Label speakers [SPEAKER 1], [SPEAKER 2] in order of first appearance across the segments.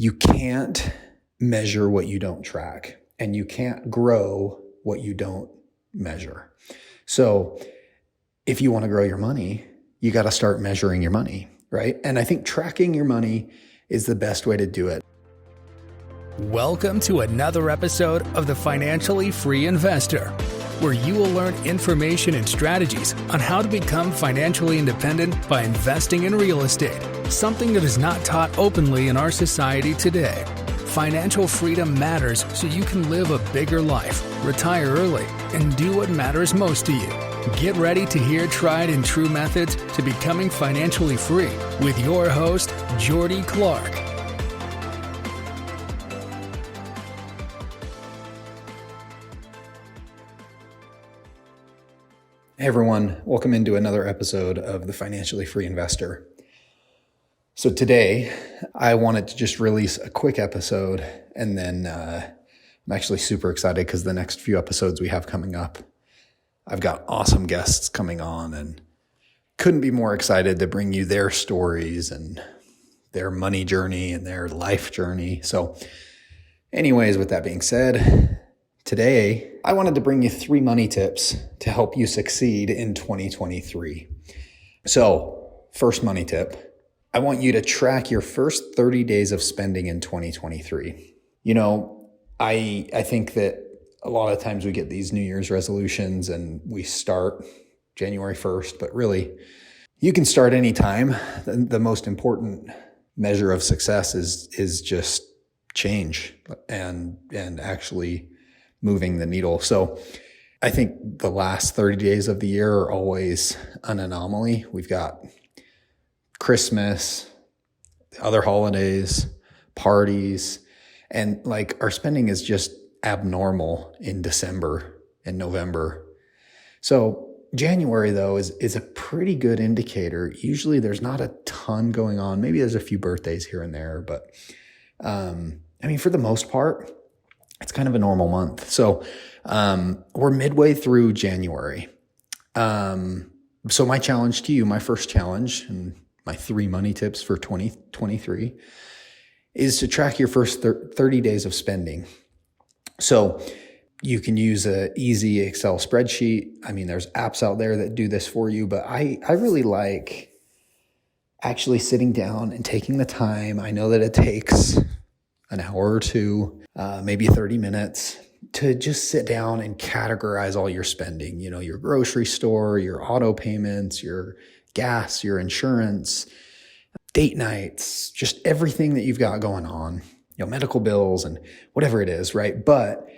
[SPEAKER 1] You can't measure what you don't track, and you can't grow what you don't measure. So if you want to grow your money, you got to start measuring your money, right? And I think tracking your money is the best way to do it.
[SPEAKER 2] Welcome to another episode of The Financially Free Investor, where you will learn information and strategies on how to become financially independent by investing in real estate, something that is not taught openly in our society today. Financial freedom matters so you can live a bigger life, retire early, and do what matters most to you. Get ready to hear tried and true methods to becoming financially free with your host, Jordy Clark.
[SPEAKER 1] Hey everyone, welcome into another episode of The Financially Free Investor. So today, I wanted to just release a quick episode, and then I'm actually super excited because the next few episodes we have coming up, I've got awesome guests coming on and couldn't be more excited to bring you their stories and their money journey and their life journey. So anyways, with that being said, today, I wanted to bring you 3 money tips to help you succeed in 2023. So, first money tip, I want you to track your first 30 days of spending in 2023. You know, I think that a lot of times we get these New Year's resolutions and we start January 1st, but really, you can start anytime. The most important measure of success is just change and actually moving the needle. So I think the last 30 days of the year are always an anomaly. We've got Christmas, other holidays, parties, and like our spending is just abnormal in December and November. So January though is a pretty good indicator. Usually there's not a ton going on. Maybe there's a few birthdays here and there, but for the most part, it's kind of a normal month. So we're midway through January. So my challenge to you, my first challenge, and my 3 money tips for 2023 is to track your first 30 days of spending. So you can use an easy Excel spreadsheet. I mean, there's apps out there that do this for you, but I really like actually sitting down and taking the time. I know that it takes an hour or two, maybe 30 minutes to just sit down and categorize all your spending, you know, your grocery store, your auto payments, your gas, your insurance, date nights, just everything that you've got going on, you know, medical bills and whatever it is, right? But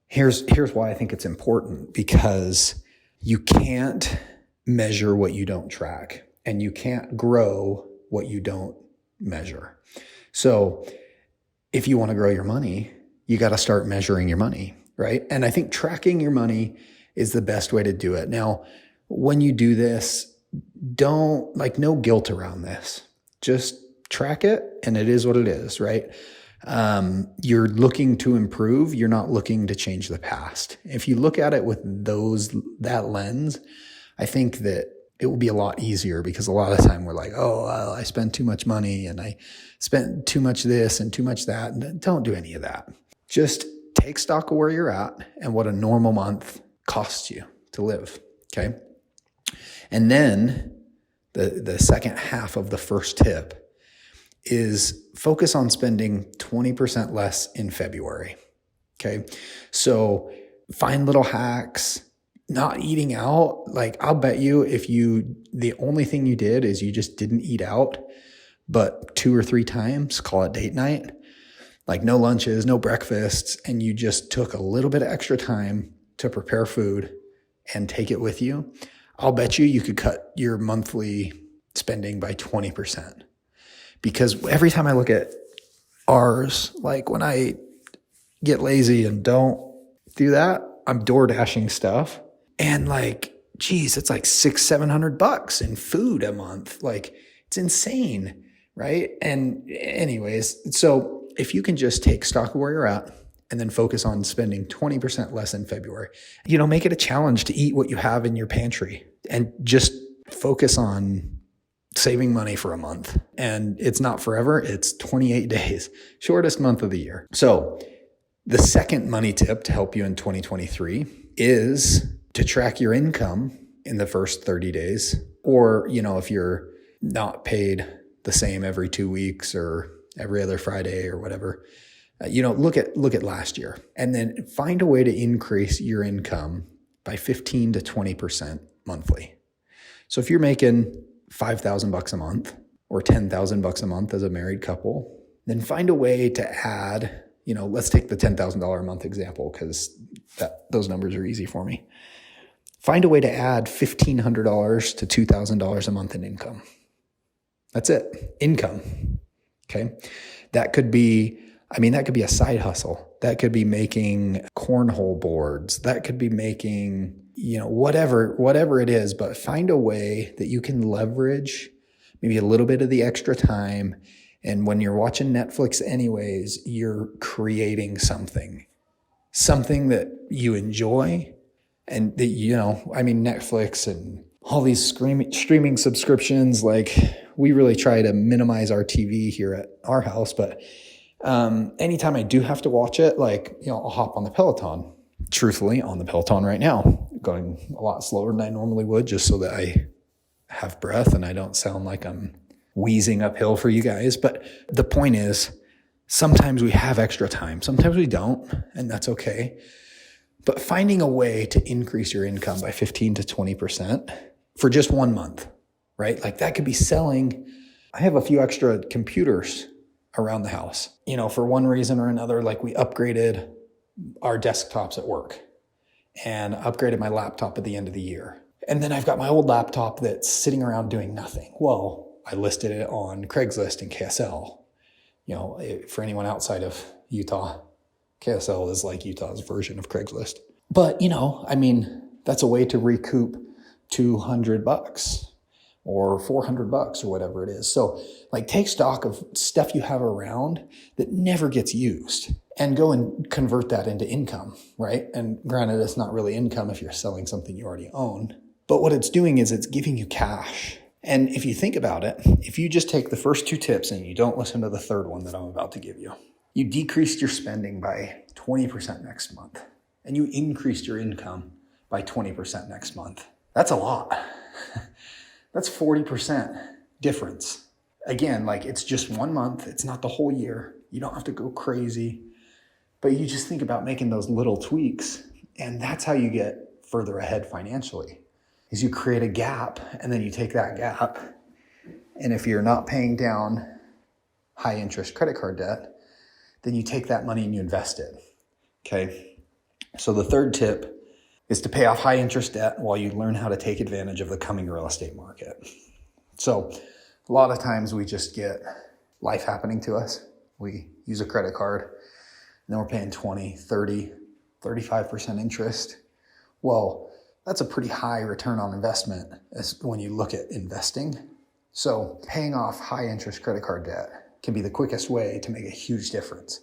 [SPEAKER 1] here's why I think it's important, because you can't measure what you don't track, and you can't grow what you don't measure. So if you want to grow your money, you got to start measuring your money, right? And I think tracking your money is the best way to do it. Now, when you do this, no guilt around this. Just track it, and it is what it is, right? You're looking to improve. You're not looking to change the past. If you look at it with that lens, I think that it will be a lot easier, because a lot of the time we're like, I spent too much money and I spent too much this and too much that. And don't do any of that. Just take stock of where you're at and what a normal month costs you to live. Okay. And then the second half of the first tip is focus on spending 20% less in February. Okay. So find little hacks. Not eating out, like I'll bet you the only thing you did is you just didn't eat out, but 2 or 3 times, call it date night, like no lunches, no breakfasts, and you just took a little bit of extra time to prepare food and take it with you, I'll bet you could cut your monthly spending by 20%. Because every time I look at ours, like when I get lazy and don't do that, I'm door dashing stuff. And it's like $600-700 in food a month. Like, it's insane, right? And anyways, so if you can just take stock of where you're at and then focus on spending 20% less in February, make it a challenge to eat what you have in your pantry, and just focus on saving money for a month. And it's not forever, it's 28 days, shortest month of the year. So the second money tip to help you in 2023 is to track your income in the first 30 days. Or, if you're not paid the same every 2 weeks or every other Friday or whatever, look at last year and then find a way to increase your income by 15 to 20% monthly. So if you're making $5,000 a month or $10,000 a month as a married couple, then find a way to add, let's take the $10,000 a month example because those numbers are easy for me. Find a way to add $1,500 to $2,000 a month in income. That's it. Income. Okay. That could be a side hustle. That could be making cornhole boards. That could be making, whatever it is, but find a way that you can leverage maybe a little bit of the extra time. And when you're watching Netflix anyways, you're creating something that you enjoy and that, Netflix and all these streaming subscriptions, like we really try to minimize our TV here at our house, but anytime I do have to watch it, I'll hop on the Peloton. Truthfully, on the Peloton right now, going a lot slower than I normally would just so that I have breath and I don't sound like I'm wheezing uphill for you guys. But the point is, sometimes we have extra time. Sometimes we don't, and that's okay. But finding a way to increase your income by 15 to 20% for just 1 month, right? Like that could be selling. I have a few extra computers around the house, for one reason or another, like we upgraded our desktops at work and upgraded my laptop at the end of the year. And then I've got my old laptop that's sitting around doing nothing. Well, I listed it on Craigslist and KSL. For anyone outside of Utah, KSL is like Utah's version of Craigslist. But, that's a way to recoup $200 or $400 or whatever it is. So take stock of stuff you have around that never gets used and go and convert that into income, right? And granted, it's not really income if you're selling something you already own, but what it's doing is it's giving you cash. And if you think about it, if you just take the first 2 tips and you don't listen to the third one that I'm about to give you, you decreased your spending by 20% next month and you increased your income by 20% next month. That's a lot. That's 40% difference. Again, it's just 1 month. It's not the whole year. You don't have to go crazy, but you just think about making those little tweaks. And that's how you get further ahead financially, is you create a gap and then you take that gap. And if you're not paying down high interest credit card debt, then you take that money and you invest it. Okay. So the third tip is to pay off high interest debt while you learn how to take advantage of the coming real estate market. So a lot of times we just get life happening to us. We use a credit card and then we're paying 20, 30, 35% interest. Well, that's a pretty high return on investment when you look at investing. So paying off high interest credit card debt can be the quickest way to make a huge difference.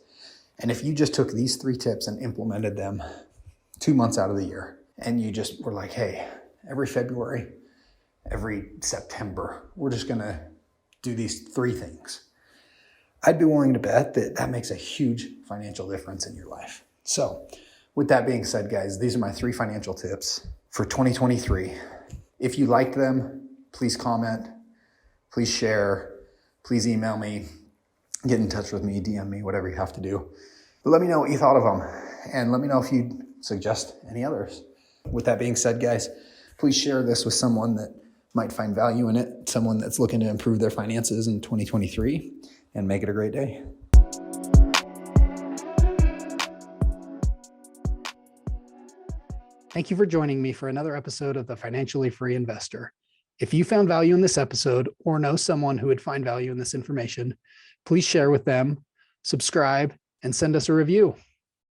[SPEAKER 1] And if you just took these 3 tips and implemented them 2 months out of the year, and you just were like, hey, every February, every September, we're just going to do these 3 things, I'd be willing to bet that makes a huge financial difference in your life. So with that being said, guys, these are my 3 financial tips for 2023. If you liked them, please comment, please share, please email me, get in touch with me, DM me, whatever you have to do. But let me know what you thought of them and let me know if you'd suggest any others. With that being said, guys, please share this with someone that might find value in it, someone that's looking to improve their finances in 2023, and make it a great day.
[SPEAKER 2] Thank you for joining me for another episode of The Financially Free Investor. If you found value in this episode or know someone who would find value in this information, please share with them, subscribe, and send us a review.